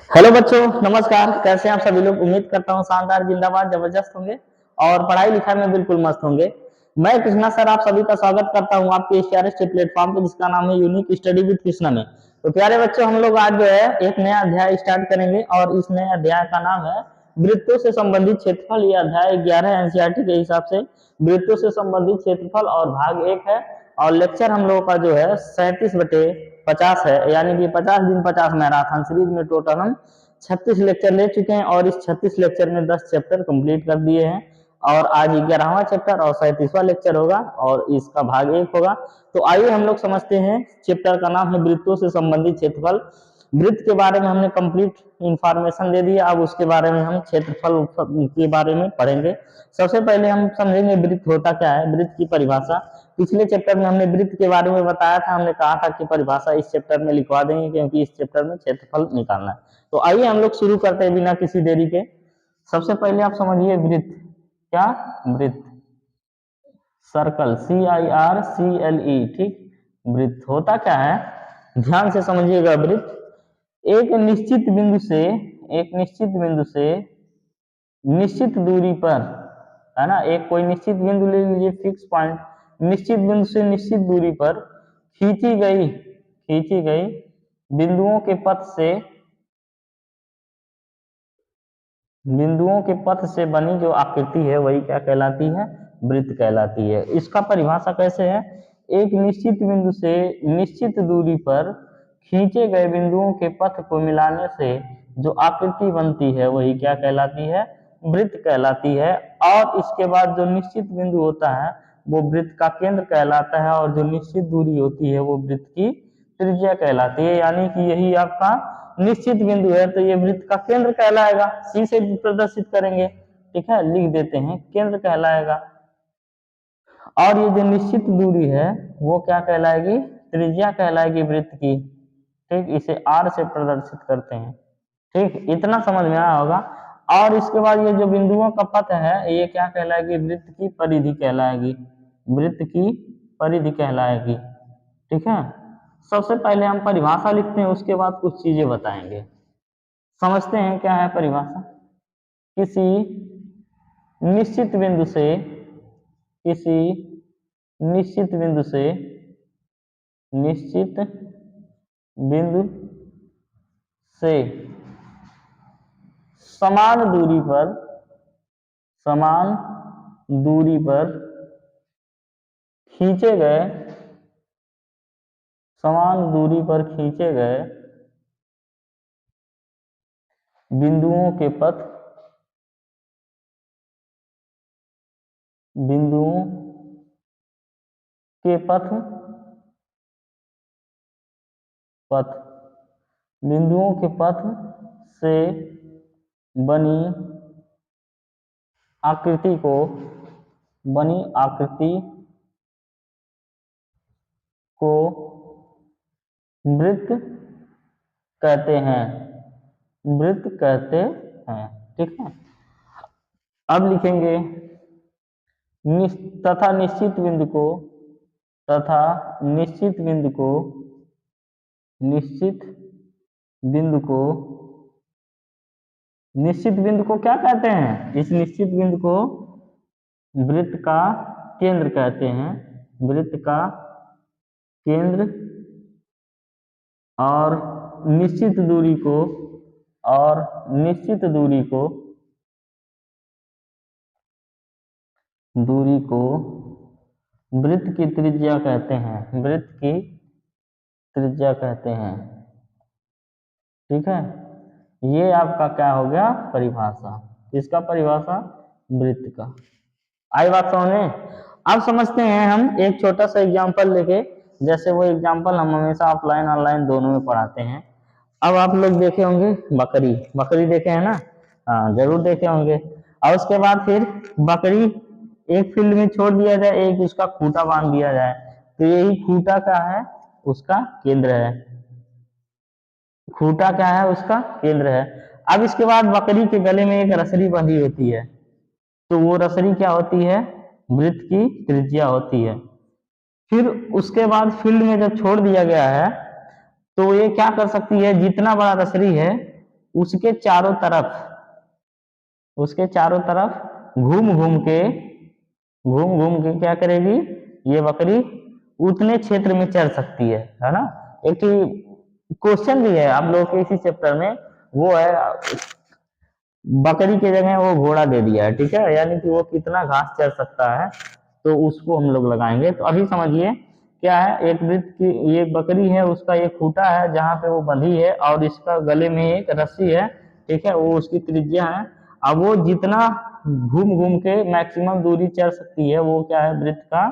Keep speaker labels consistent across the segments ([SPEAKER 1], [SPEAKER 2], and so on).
[SPEAKER 1] Hello बच्चों, नमस्कार। कैसे हैं आप सभी लोग? उम्मीद करता हूँ शानदार, जिंदाबाद, जबरदस्त होंगे और पढ़ाई लिखाई में बिल्कुल मस्त होंगे। मैं कृष्णा सर आप सभी का स्वागत करता हूँ आपके इस प्यारे से प्लेटफॉर्म पे जिसका नाम है यूनिक स्टडी विद कृष्णा में। तो प्यारे बच्चों, हम लोग आज जो है एक नया अध्याय स्टार्ट करेंगे और इस नए अध्याय का नाम है वृत्तों से संबंधित क्षेत्रफल। ये अध्याय 11 एनसीईआरटी के हिसाब से वृत्तों से संबंधित क्षेत्रफल और भाग 1 है। और लेक्चर हम लोगों का जो है 37/50 है, यानी कि 50 दिन 50 मैराथन सीरीज में टोटल हम 36 लेक्चर ले चुके हैं और इस 36 लेक्चर में 10 चैप्टर कंप्लीट कर दिए हैं। और आज 11वां चैप्टर और 37वां लेक्चर होगा और इसका भाग 1 होगा। तो आइए हम लोग समझते हैं। चैप्टर का नाम है वृत्तों से संबंधित क्षेत्रफल। वृत्त के बारे में हमने कंप्लीट इंफॉर्मेशन दे दी, अब उसके बारे में हम क्षेत्रफल के बारे में पढ़ेंगे। सबसे पहले हम समझेंगे वृत्त होता क्या है, वृत्त की परिभाषा। पिछले चैप्टर में हमने वृत्त के बारे में बताया था, हमने कहा था कि परिभाषा इस चैप्टर में लिखवा देंगे क्योंकि इस चैप्टर में क्षेत्रफल निकालना है। तो आइए हम लोग शुरू करते हैं बिना किसी देरी के। सबसे पहले आप समझिए वृत्त क्या। वृत्त सर्कल, CIRCLE, ठीक। वृत्त होता क्या है, ध्यान से समझिएगा। वृत्त एक निश्चित बिंदु से एक निश्चित बिंदु से निश्चित दूरी पर, है ना, एक कोई निश्चित बिंदु ले लीजिए, फिक्स पॉइंट। निश्चित बिंदु से निश्चित दूरी पर खींची गई बिंदुओं के पथ से बनी जो आकृति है वही क्या कहलाती है, वृत्त कहलाती है। इसका परिभाषा कैसे है, एक निश्चित बिंदु से निश्चित दूरी पर खींचे गए बिंदुओं के पथ को मिलाने से जो आकृति बनती है वही क्या कहलाती है, वृत्त कहलाती है। और इसके बाद जो निश्चित बिंदु होता है वो वृत्त का केंद्र कहलाता है और जो निश्चित दूरी होती है वो वृत्त की त्रिज्या कहलाती है। यानी कि यही आपका निश्चित बिंदु है तो ये वृत्त का केंद्र कहलाएगा। सी से प्रदर्शित करेंगे, ठीक है, लिख देते हैं केंद्र कहलाएगा। और ये जो निश्चित दूरी है वो क्या कहलाएगी, त्रिज्या कहलाएगी वृत्त की, ठीक। इसे आर से प्रदर्शित करते हैं, ठीक। इतना समझ में आया होगा। और इसके बाद ये जो बिंदुओं का पथ है ये क्या कहलाएगी, वृत्त की परिधि कहलाएगी, वृत्त की परिधि कहलाएगी, ठीक है। सबसे पहले हम परिभाषा लिखते हैं, उसके बाद कुछ चीजें बताएंगे। समझते हैं क्या है परिभाषा। किसी निश्चित बिंदु से किसी निश्चित बिंदु से निश्चित बिंदु से समान दूरी पर समान दूरी पर खींचे गए समान दूरी पर खींचे गए बिंदुओं के पथ बिंदुओं के पथ पथ बिंदुओं के पथ से बनी आकृति को बनी आकृति को वृत्त कहते हैं, वृत्त कहते हैं, ठीक है। अब लिखेंगे तथा निश्चित बिंदु को तथा निश्चित बिंदु को निश्चित बिंदु को निश्चित बिंदु को क्या कहते हैं, इस निश्चित बिंदु को वृत्त का केंद्र कहते हैं, वृत्त का केंद्र। और निश्चित दूरी को और निश्चित दूरी को वृत्त की त्रिज्या कहते हैं, वृत्त की त्रिज्या कहते हैं, ठीक है। ये आपका क्या हो गया, परिभाषा। किसका परिभाषा, वृत्त का। आई बात समझ में। अब समझते हैं हम एक छोटा सा एग्जांपल लेके, जैसे वो एग्जांपल हम हमेशा ऑफलाइन ऑनलाइन दोनों में पढ़ाते हैं। अब आप लोग देखे होंगे बकरी, बकरी देखे हैं ना, हाँ जरूर देखे होंगे। और उसके बाद फिर बकरी एक फील्ड में छोड़ दिया जाए, एक उसका खूंटा बांध दिया जाए, तो यही खूंटा क्या है, उसका केंद्र है। खूंटा क्या है, उसका केंद्र है। अब इसके बाद बकरी के गले में एक रसरी बंधी होती है, तो वो रसरी क्या होती है, वृत्त की त्रिज्या होती है। फिर उसके बाद फील्ड में जब छोड़ दिया गया है तो ये क्या कर सकती है, जितना बड़ा रसरी है उसके चारों तरफ घूम घूम के क्या करेगी ये बकरी, उतने क्षेत्र में चर सकती है ना। एक क्वेश्चन भी है आप लोगों के इसी चैप्टर में, वो है बकरी के जगह वो घोड़ा दे दिया है, ठीक है, यानी कि वो कितना घास चर सकता है, तो उसको हम लोग लगाएंगे। तो अभी समझिए क्या है, एक वृत्त की ये बकरी है, उसका एक खूंटा है जहाँ पे वो बंधी है, और इसका गले में एक रस्सी है, ठीक है, वो उसकी त्रिज्या है। अब वो जितना घूम घूम के मैक्सिमम दूरी चर सकती है वो क्या है, वृत्त का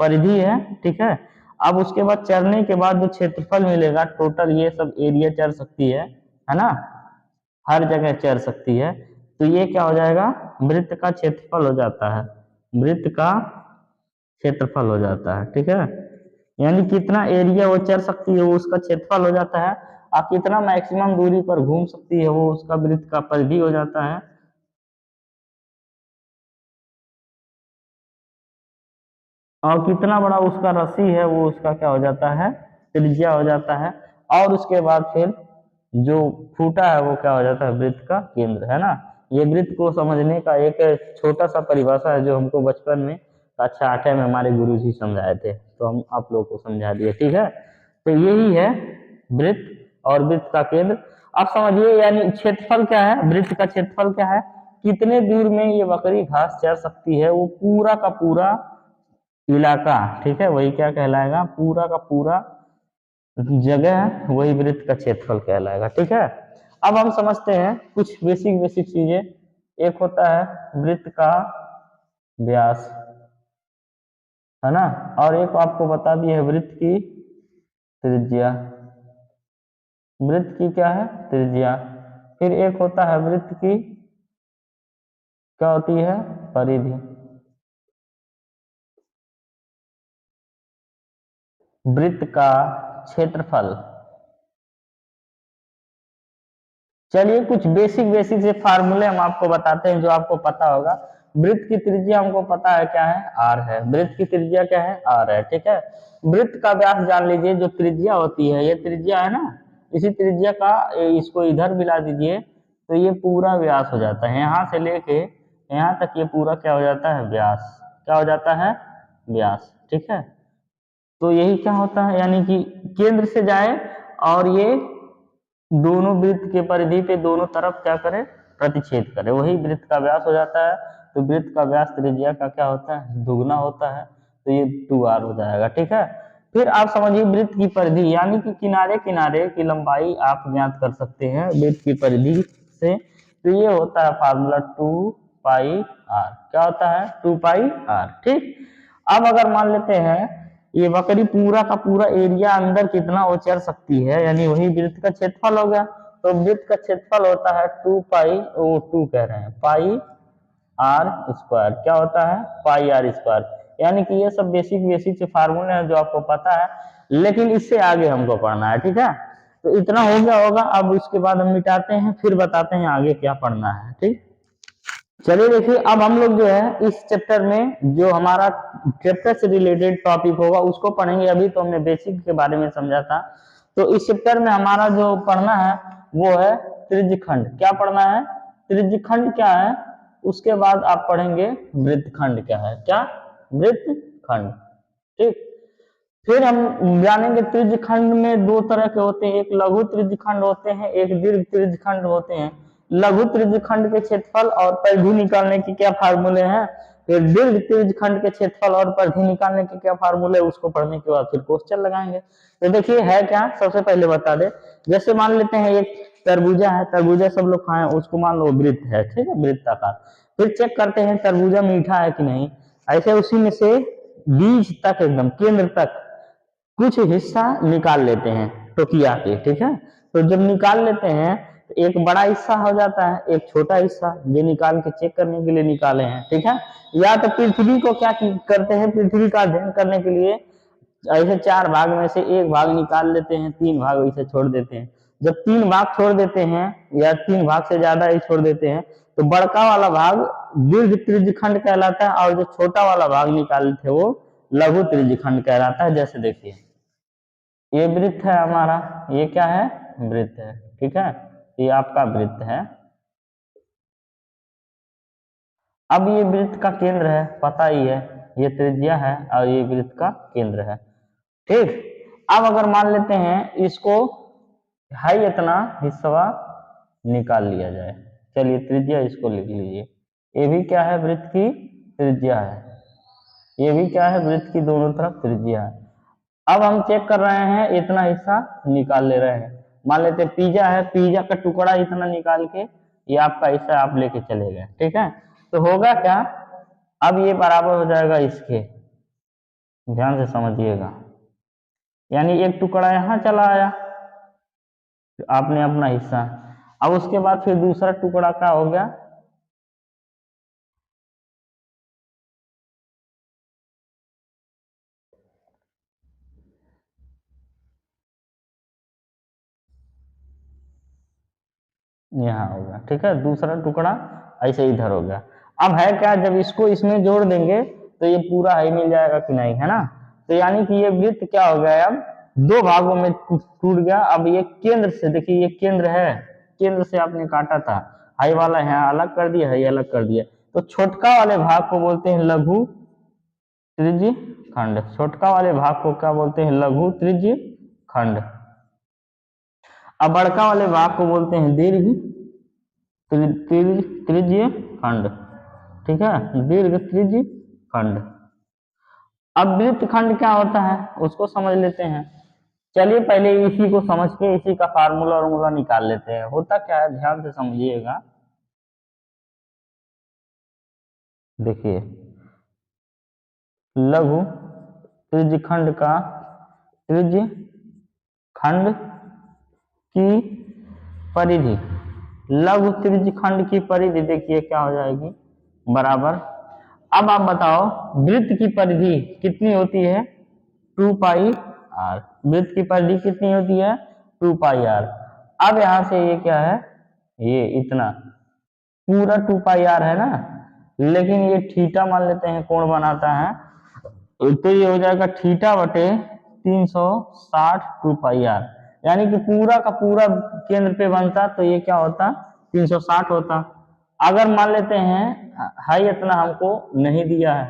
[SPEAKER 1] परिधि है, ठीक है। अब उसके बाद चरने के बाद जो क्षेत्रफल मिलेगा टोटल, ये सब एरिया चर सकती है ना, हर जगह चर सकती है, तो ये क्या हो जाएगा, वृत्त का क्षेत्रफल हो जाता है, वृत्त का क्षेत्रफल हो जाता है, ठीक है। यानी कितना एरिया वो चर सकती है वो उसका क्षेत्रफल हो जाता है, और कितना मैक्सिमम दूरी पर घूम सकती है वो उसका वृत्त का परिधि हो जाता है। और कितना बड़ा उसका रस्सी है वो उसका क्या हो जाता है, त्रिज्या हो जाता है। और उसके बाद फिर जो फूटा है वो क्या हो जाता है, वृत्त का केंद्र, है ना। ये वृत्त को समझने का एक छोटा सा परिभाषा है जो हमको बचपन में कक्षा 8 में हमारे गुरु जी समझाए थे, तो हम आप लोगों को समझा दिए, ठीक है। तो यही है वृत्त और वृत्त का केंद्र। अब समझिए यानी क्षेत्रफल क्या है, वृत्त का क्षेत्रफल क्या है, कितने दूर में ये बकरी घास चर सकती है, वो पूरा का पूरा इलाका, ठीक है, वही क्या कहलाएगा, पूरा का पूरा जगह वही वृत्त का क्षेत्रफल कहलाएगा, ठीक है। अब हम समझते हैं कुछ बेसिक बेसिक चीजें। एक होता है वृत्त का व्यास, है ना, और एक आपको बता दिए है वृत्त की त्रिज्या, वृत्त की क्या है, त्रिज्या। फिर एक होता है वृत्त की क्या होती है, परिधि। वृत्त का क्षेत्रफल, चलिए कुछ बेसिक बेसिक से फार्मूले हम आपको बताते हैं जो आपको पता होगा। वृत्त की त्रिज्या हमको पता है क्या है, आर है, वृत्त की त्रिज्या क्या है, आर है, ठीक है। वृत्त का व्यास जान लीजिए, जो त्रिज्या होती है, ये त्रिज्या है ना, इसी त्रिज्या का इसको इधर मिला दीजिए तो ये पूरा व्यास हो जाता है, यहाँ से लेके यहाँ तक ये पूरा क्या हो जाता है, व्यास, क्या हो जाता है, व्यास, ठीक है। तो यही क्या होता है, यानी कि केंद्र से जाए और ये दोनों वृत्त के परिधि पे दोनों तरफ क्या करे, प्रतिच्छेद करे, वही वृत्त का व्यास हो जाता है। तो वृत्त का व्यास त्रिज्या का क्या होता है, दुगना होता है, तो ये 2r हो जाएगा, ठीक है। फिर आप समझिए वृत्त की परिधि, यानी कि किनारे किनारे की लंबाई आप ज्ञात कर सकते हैं वृत्त की परिधि से, तो ये होता है फार्मूला 2πr, क्या होता है, 2πr, ठीक। अब अगर मान लेते हैं ये बकरी पूरा का पूरा एरिया अंदर कितना वो चर सकती है, यानी वही वृत्त का क्षेत्रफल हो गया, तो वृत्त का क्षेत्रफल होता है 2 पाई, वो 2 कह रहे हैं, पाई आर स्क्वायर, क्या होता है, पाई आर स्क्वायर। यानी कि ये सब बेसिक बेसिक से फार्मूले हैं जो आपको पता है, लेकिन इससे आगे हमको पढ़ना है, ठीक है। तो इतना हो गया होगा, अब उसके बाद हम मिटाते हैं, फिर बताते हैं आगे क्या पढ़ना है, ठीक। चलिए देखिए, अब हम लोग जो है इस चैप्टर में जो हमारा चैप्टर से रिलेटेड टॉपिक होगा उसको पढ़ेंगे। अभी तो हमने बेसिक के बारे में समझा था, तो इस चैप्टर में हमारा जो पढ़ना है वो है त्रिज्यखंड। क्या पढ़ना है, त्रिज्यखंड क्या है, उसके बाद आप पढ़ेंगे वृत्तखंड क्या है, क्या, वृत्तखंड, ठीक। फिर हम जानेंगे त्रिज्यखंड में दो तरह के होते हैं, एक लघु त्रिज्यखंड होते हैं, एक दीर्घ त्रिज्यखंड होते हैं। लघु त्रिज्यखंड के क्षेत्रफल और परिधि निकालने के क्या फार्मूले हैं, फिर दीर्घ त्रिज्यखंड के क्षेत्रफल और परिधि निकालने के क्या फार्मूले, उसको पढ़ने के बाद फिर क्वेश्चन लगाएंगे। तो देखिए है क्या, सबसे पहले बता दे, जैसे मान लेते हैं एक तरबूजा है, तरबूजा सब लोग खाएं, उसको मान लो वृत्त है, ठीक है, वृत्ताकार। फिर चेक करते हैं तरबूजा मीठा है कि नहीं, ऐसे उसी में से बीज तक एकदम केंद्र तक कुछ हिस्सा निकाल लेते हैं टोकिया के, ठीक है। तो जब निकाल लेते हैं तो एक बड़ा हिस्सा हो जाता है, एक छोटा हिस्सा, ये निकाल के चेक करने के लिए निकाले हैं, ठीक है। या तो पृथ्वी को क्या करते हैं, पृथ्वी का अध्ययन करने के लिए ऐसे 4 भाग में से एक भाग निकाल लेते हैं, 3 भाग इसे छोड़ देते हैं। जब 3 भाग छोड़ देते हैं या 3 भाग से ज्यादा ही छोड़ देते हैं तो बड़का वाला भाग दीर्घ त्रिज्यखंड कहलाता है, और जो छोटा वाला भाग निकाले थे वो लघु त्रिज्यखंड कहलाता है। जैसे देखिए ये वृत्त है हमारा, ये क्या है, वृत्त है, ठीक है। ये आपका वृत्त है। अब ये वृत्त का केंद्र है, पता ही है, ये त्रिज्या है और ये वृत्त का केंद्र है। ठीक, अब अगर मान लेते हैं इसको हाई इतना हिस्सा निकाल लिया जाए। चलिए त्रिज्या इसको लिख लीजिए, ये भी क्या है, वृत्त की त्रिज्या है, ये भी क्या है, वृत्त की दोनों तरफ त्रिज्या है। अब हम चेक कर रहे हैं, इतना हिस्सा निकाल ले रहे हैं। मान लेते हैं पिज्जा है, पिज्जा का टुकड़ा इतना निकाल के ये आपका हिस्सा आप लेके चले गए। ठीक है, तो होगा क्या, अब ये बराबर हो जाएगा इसके, ध्यान से समझिएगा, यानी एक टुकड़ा यहाँ चला आया आपने अपना हिस्सा, अब उसके बाद फिर दूसरा टुकड़ा क्या हो गया, यहाँ हो गया। ठीक है, दूसरा टुकड़ा ऐसे इधर हो गया। अब है क्या, जब इसको इसमें जोड़ देंगे तो ये पूरा ही मिल जाएगा कि नहीं, है ना। तो यानी कि ये वृत्त क्या हो गया, अब दो भागों में टूट गया। अब ये केंद्र से, देखिए ये केंद्र है, केंद्र से आपने काटा था, हाई वाला यहाँ अलग कर दिया, हाई अलग कर दिया, तो छोटका वाले भाग को बोलते हैं लघु त्रिज्य खंड। छोटका वाले भाग को क्या बोलते हैं, लघु त्रिज्य खंड। अब बड़का वाले भाग को बोलते हैं दीर्घ त्रिज्य खंड। ठीक है, दीर्घ त्रिज्य खंड। अब वृत्त खंड क्या होता है उसको समझ लेते हैं। चलिए पहले इसी को समझ के इसी का फार्मूला निकाल लेते हैं। होता क्या है, ध्यान से समझिएगा। देखिए लघु त्रिज्य खंड का त्रिज्य खंड की परिधि, लघु त्रिज्य खंड की परिधि देखिए क्या हो जाएगी, बराबर। अब आप बताओ वृत्त की परिधि कितनी होती है, 2 पाई आर। वृत्त की परिधि कितनी होती है, 2 पाई आर। अब यहां से ये क्या है, ये इतना पूरा 2 पाई आर है ना, लेकिन ये थीटा मान लेते हैं कोण बनाता है, तो ये हो जाएगा थीटा बटे 360 2 पाई आर, यानी कि पूरा का पूरा केंद्र पे बनता तो ये क्या होता, 360 होता। अगर मान लेते हैं हाई इतना हमको नहीं दिया है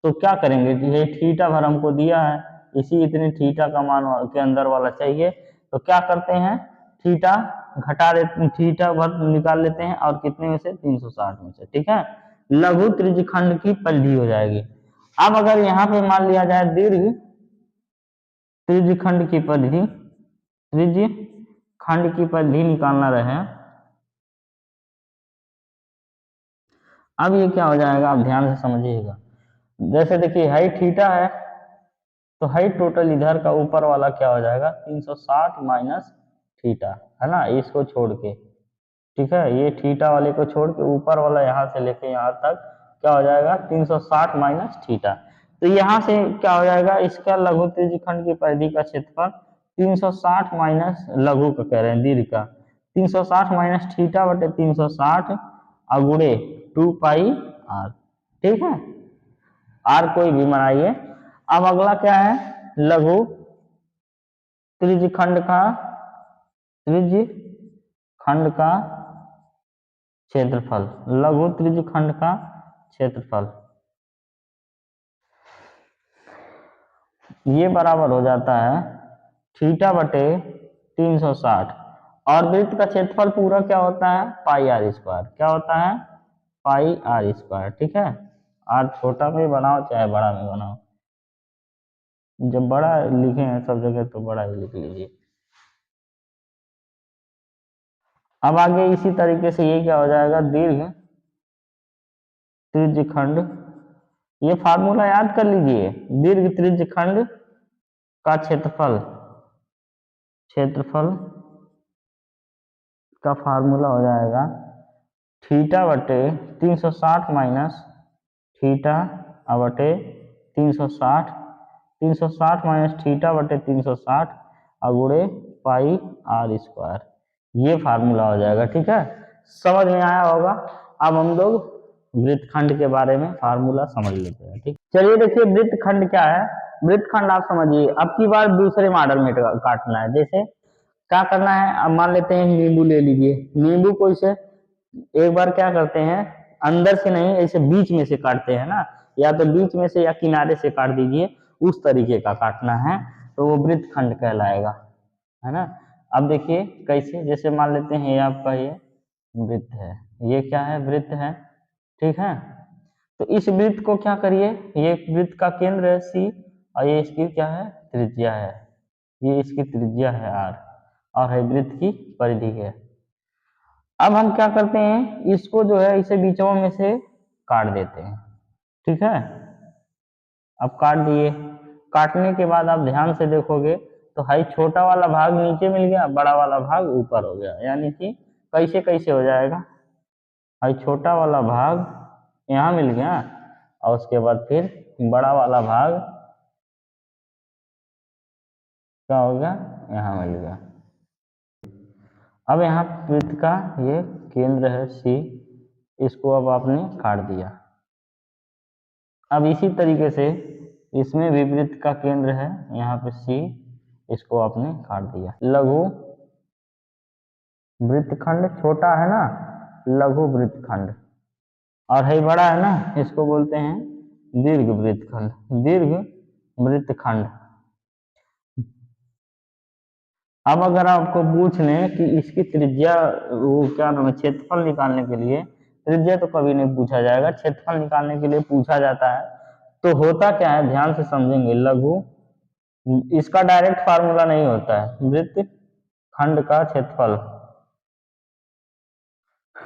[SPEAKER 1] तो क्या करेंगे, ये थीटा भर हमको दिया है, इसी इतने थीटा का मान के अंदर वाला चाहिए, तो क्या करते हैं थीटा घटा देते, थीटा भर निकाल लेते हैं और कितने में से, 360 में से। ठीक है, लघु त्रिज्य खंड की परिधि हो जाएगी। अब अगर यहाँ पे मान लिया जाए दीर्घ त्रिज्य खंड की परिधि, त्रिज्य खंड की परिधि निकालना रहे, अब ये क्या हो जाएगा, आप ध्यान से समझिएगा। जैसे देखिए हाई थीटा है, तो हाई टोटल इधर का ऊपर वाला क्या हो जाएगा, 360 माइनस थीटा, है ना, इसको छोड़ के। ठीक है, ये थीटा वाले को छोड़ के ऊपर वाला यहाँ से लेके यहाँ तक क्या हो जाएगा, 360 माइनस थीटा। तो यहाँ से क्या हो जाएगा, इसका लघु त्रिज्य खंड की परिधि का क्षेत्रफल 360 माइनस लघु का कह रहे हैं दीर्घ का, 360 माइनस थीटा बटे 360 अगुड़े 2 पाई आर। ठीक है, आर कोई भी बनाइए। अब अगला क्या है, लघु त्रिज्य खंड का, त्रिज्य खंड का क्षेत्रफल, लघु त्रिज्य खंड का क्षेत्रफल, ये बराबर हो जाता है थीटा बटे 360, और वृत्त का क्षेत्रफल पूरा क्या होता है, पाई आर स्क्वायर। क्या होता है, पाई आर स्क्वायर। ठीक है, आर छोटा में बनाओ चाहे बड़ा में बनाओ, जब बड़ा लिखे हैं सब जगह तो बड़ा ही लिख लीजिए। अब आगे इसी तरीके से ये क्या हो जाएगा, दीर्घ त्रिज्य खंड, ये फार्मूला याद कर लीजिए, दीर्घ त्रिज्य खंड का क्षेत्रफल, क्षेत्रफल का फार्मूला हो जाएगा थीटा बटे 360 माइनस थीटा बटे 360, 360 माइनस थीटा बटे 360 अगुड़े पाई आर स्क्वायर, ये फार्मूला हो जाएगा। ठीक है, समझ में आया होगा। अब हम लोग वृत्तखंड के बारे में फार्मूला समझ लेते हैं। ठीक, चलिए देखिए वृत्तखंड क्या है। वृत्तखंड आप समझिए, अब की बार दूसरे मॉडल में काटना है। जैसे क्या करना है, अब मान लेते हैं नींबू ले लीजिए, नींबू को इसे एक बार क्या करते हैं, अंदर से नहीं ऐसे बीच में से काटते हैं ना, या तो बीच में से या किनारे से काट दीजिए, उस तरीके का काटना है, तो वो वृत्तखंड कहलाएगा, है ना। अब देखिए कैसे, जैसे मान लेते हैं ये आपका ये वृत्त है, ये क्या है, वृत्त है, ठीक है। तो इस वृत्त को क्या करिए, ये वृत्त का केंद्र है सी, और ये इसकी क्या है, त्रिज्या है, ये इसकी त्रिज्या है आर, और है वृत्त की परिधि है। अब हम क्या करते हैं, इसको जो है इसे बीचों में से काट देते हैं, ठीक है। अब काट दिए, काटने के बाद आप ध्यान से देखोगे तो हाई छोटा वाला भाग नीचे मिल गया, बड़ा वाला भाग ऊपर हो गया, यानी कि कैसे कैसे हो जाएगा, हाई छोटा वाला भाग यहाँ मिल गया, और उसके बाद फिर बड़ा वाला भाग क्या हो गया, यहाँ मिल गया। अब यहाँ वृत्त का ये केंद्र है सी, इसको अब आपने काट दिया। अब इसी तरीके से इसमें भी वृत्त का केंद्र है यहाँ पे सी, इसको आपने काट दिया। लघु वृत्तखंड छोटा है ना, लघु वृत्तखंड, और है बड़ा है ना, इसको बोलते हैं दीर्घ वृत्तखंड, दीर्घ वृत्तखंड। अब अगर आपको पूछ लें कि इसकी त्रिज्या, वो क्या नाम है, क्षेत्रफल निकालने के लिए, त्रिज्या तो कभी नहीं पूछा जाएगा, क्षेत्रफल निकालने के लिए पूछा जाता है, तो होता क्या है, ध्यान से समझेंगे। लघु, इसका डायरेक्ट फार्मूला नहीं होता है, वृत्त खंड का क्षेत्रफल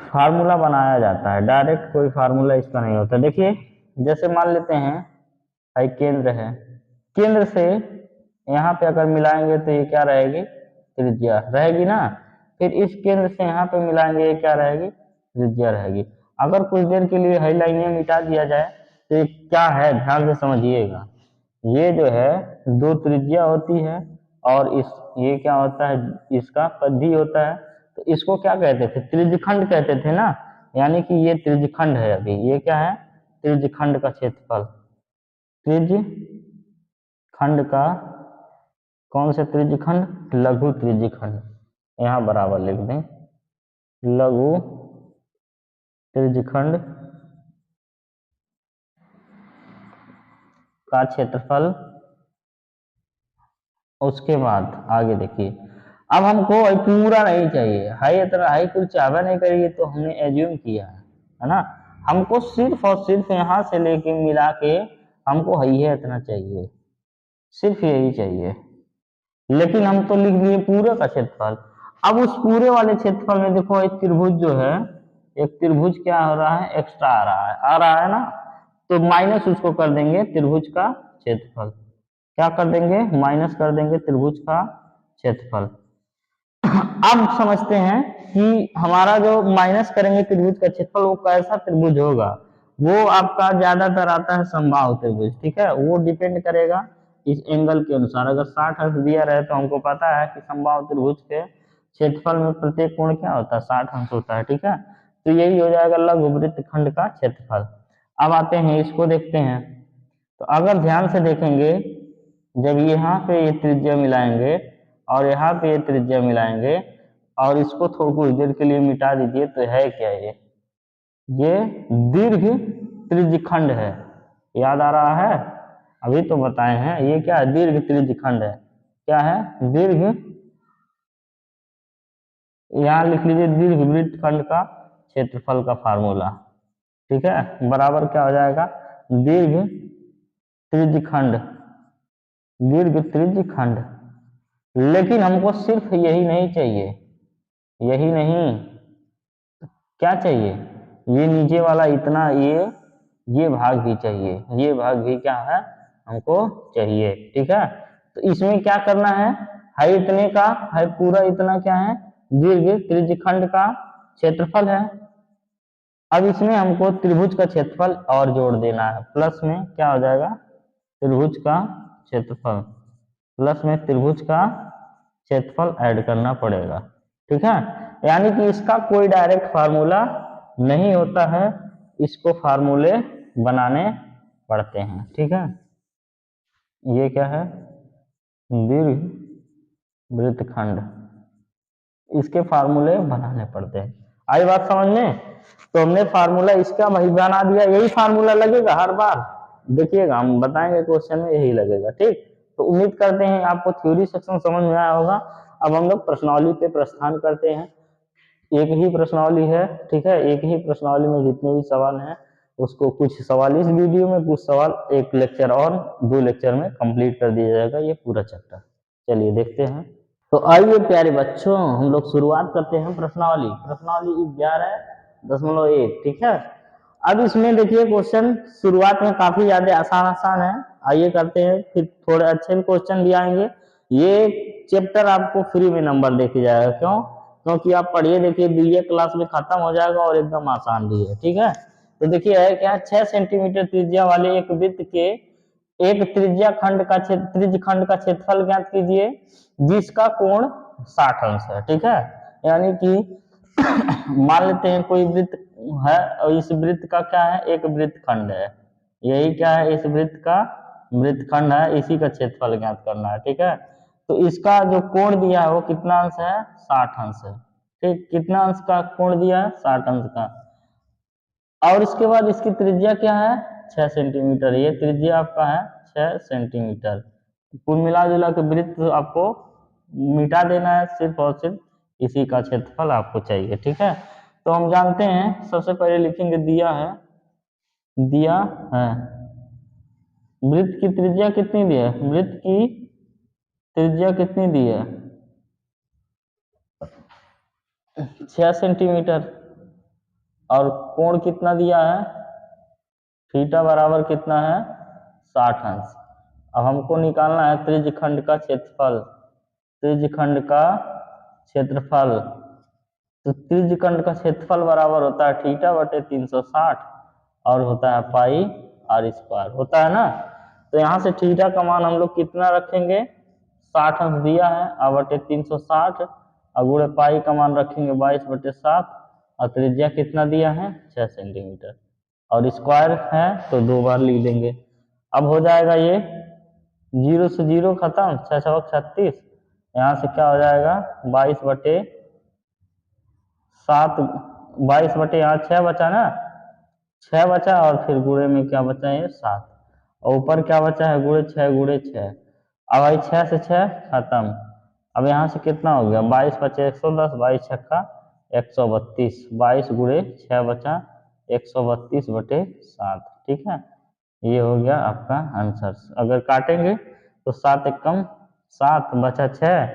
[SPEAKER 1] फार्मूला बनाया जाता है, डायरेक्ट कोई फार्मूला इसका नहीं होता। देखिए जैसे मान लेते हैं भाई केंद्र है, केंद्र से यहाँ पे अगर मिलाएंगे तो ये क्या रहेगी, त्रिज्या रहेगी ना, फिर इस केंद्र से यहाँ पे मिलाएंगे, ये क्या रहेगी, त्रिज्या रहेगी। अगर कुछ देर के लिए हाई लाइनें मिटा दिया जाए तो ये क्या है, ध्यान से समझिएगा, ये जो है दो त्रिज्या होती है, और इस ये क्या होता है, इसका परिधि होता है, तो इसको क्या कहते थे, त्रिज्यखंड कहते थे ना, यानी कि ये त्रिज्यखंड है, अभी ये क्या है, त्रिज्यखंड का क्षेत्रफल, त्रिज्यखंड का, कौन सा त्रिज्यखंड, लघु त्रिज्यखंड, यहाँ बराबर लिख दें, लघु त्रिज्यखंड का क्षेत्रफल। उसके बाद आगे देखिए, अब हमको पूरा नहीं चाहिए, हाई इतना हाई कुछ चाहवा नहीं करिए, तो हमने एज्यूम किया है ना, हमको सिर्फ और सिर्फ यहाँ से लेके मिला के हमको हाई है इतना चाहिए, सिर्फ यही चाहिए, लेकिन हम तो लिख दिए पूरे का क्षेत्रफल। अब उस पूरे वाले क्षेत्रफल में देखो एक त्रिभुज जो है, एक त्रिभुज क्या हो रहा है, एक्स्ट्रा आ रहा है ना, तो माइनस उसको कर देंगे त्रिभुज का क्षेत्रफल, क्या कर देंगे, माइनस कर देंगे त्रिभुज का क्षेत्रफल। अब समझते हैं कि हमारा जो माइनस करेंगे त्रिभुज का क्षेत्रफल, वो कैसा त्रिभुज होगा, वो आपका ज्यादातर आता है समबाहु त्रिभुज, ठीक है, वो डिपेंड करेगा इस एंगल के अनुसार। अगर 60 अंश दिया रहे तो हमको पता है कि समबाहु त्रिभुज के क्षेत्रफल में प्रत्येक कोण क्या होता है, 60 अंश होता है, ठीक है, तो यही हो जाएगा लघु वृत्तखंड का क्षेत्रफल। अब आते हैं इसको देखते हैं, तो अगर ध्यान से देखेंगे, जब यहाँ पे ये त्रिज्या मिलाएंगे और यहाँ पे ये त्रिज्या मिलाएंगे और इसको थोड़ी कुछ देर के लिए मिटा दीजिए, तो है क्या ये दीर्घ त्रिज्यखंड है, याद आ रहा है, अभी तो बताए हैं, ये क्या है, दीर्घ त्रिज्यखंड है, क्या है, दीर्घ, यहाँ लिख लीजिए दीर्घ वृत्तखंड का क्षेत्रफल का फार्मूला, ठीक है, बराबर क्या हो जाएगा, दीर्घ त्रिज्यखंड, दीर्घ त्रिज्यखंड। लेकिन हमको सिर्फ यही नहीं चाहिए, यही नहीं, क्या चाहिए, ये नीचे वाला इतना, ये भाग भी चाहिए, ये भाग भी क्या है, हमको चाहिए, ठीक है। तो इसमें क्या करना है, हाई इतने का, हाई पूरा इतना क्या है, दीर्घ त्रिज्यखंड का क्षेत्रफल है। अब इसमें हमको त्रिभुज का क्षेत्रफल और जोड़ देना है, प्लस में क्या हो जाएगा, त्रिभुज का क्षेत्रफल, प्लस में त्रिभुज का क्षेत्रफल ऐड करना पड़ेगा, ठीक है। यानी कि इसका कोई डायरेक्ट फार्मूला नहीं होता है, इसको फार्मूले बनाने पड़ते हैं, ठीक है। ये क्या है, दीर्घ वृत्तखंड, इसके फार्मूले बनाने पड़ते हैं। आई बात समझ में? तो हमने फार्मूला इसका वही बना दिया, यही फार्मूला लगेगा हर बार, देखिएगा हम बताएंगे क्वेश्चन में यही लगेगा। ठीक, तो उम्मीद करते हैं आपको थ्योरी सेक्शन समझ में आया होगा। अब हम लोग प्रश्नावली पे प्रस्थान करते हैं। एक ही प्रश्नावली है, ठीक है, एक ही प्रश्नावली में जितने भी सवाल हैं उसको कुछ सवाल इस वीडियो में, कुछ सवाल एक लेक्चर और 2 लेक्चर में कंप्लीट कर दिया जाएगा ये पूरा चैप्टर। चलिए देखते हैं। तो आइए प्यारे बच्चों, हम लोग शुरुआत करते हैं प्रश्नावली। प्रश्नावली 11.1, ठीक है। अब इसमें देखिए क्वेश्चन शुरुआत में काफी ज्यादा आसान आसान है। आइए करते हैं, फिर थोड़े अच्छे भी क्वेश्चन भी आएंगे। ये चैप्टर आपको फ्री में नंबर देके जाएगा। क्यों? क्योंकि आप पढ़िए, देखिए बीए क्लास में खत्म हो जाएगा और एकदम आसान भी है। ठीक है, तो देखिए है क्या, 6 सेंटीमीटर त्रिज्या वाले एक वृत्त के एक त्रिज्य खंड का क्षेत्रफल ज्ञात कीजिए जिसका कोण 60 अंश है। ठीक है, यानी कि मान लेते हैं कोई वृत्त है और इस वृत्त का क्या है, एक वृत्त खंड है। यही क्या है, इस वृत्त का वृत्त खंड है, इसी का क्षेत्रफल ज्ञात करना है। ठीक है, तो इसका जो कोण दिया है वो कितना अंश है, 60 अंश है। ठीक, कितना अंश का कोण दिया है, 60 अंश का। और इसके बाद इसकी त्रिज्या क्या है, 6 सेंटीमीटर। ये त्रिज्या आपका है 6 सेंटीमीटर। कुल मिला जुला के वृत्त आपको मिटा देना है, सिर्फ और सिर्फ इसी का क्षेत्रफल आपको चाहिए। ठीक है, तो हम जानते हैं, सबसे पहले लिखेंगे दिया है, दिया है वृत्त की त्रिज्या कितनी दी है, वृत्त की त्रिज्या कितनी दी है, 6 सेंटीमीटर। और कोण कितना दिया है, थीटा बराबर कितना है, 60 अंश। अब हमको निकालना है त्रिज्य खंड का क्षेत्रफल। त्रिज्य खंड का क्षेत्रफल, तो त्रिज्य खंड का क्षेत्रफल बराबर होता है थीटा बटे 360 और होता है पाई आर स्क्वायर, होता है ना। तो यहाँ से थीटा का मान हम लोग कितना रखेंगे, 60 अंश दिया है, और बटे 360 और गुणे पाई का मान रखेंगे 22/7 और त्रिज्या कितना दिया है, 6 सेंटीमीटर और स्क्वायर है तो 2 बार लिख देंगे। अब हो जाएगा ये 0 से 0 खत्म, 6 6 36, यहाँ से क्या हो जाएगा 22/7, 22 यहाँ 6 बचा ना, 6 बचा और फिर गुणे में क्या बचा है 7 और ऊपर क्या बचा है गुणे 6 अब आई 6 से 6 खत्म। अब यहाँ से कितना हो गया 22 बचे 110, 22 छक्का 132, 22 गुणे 6 बचा 132/7। ठीक है, ये हो गया आपका आंसर। अगर काटेंगे तो 7 एक कम 7 बचा 6,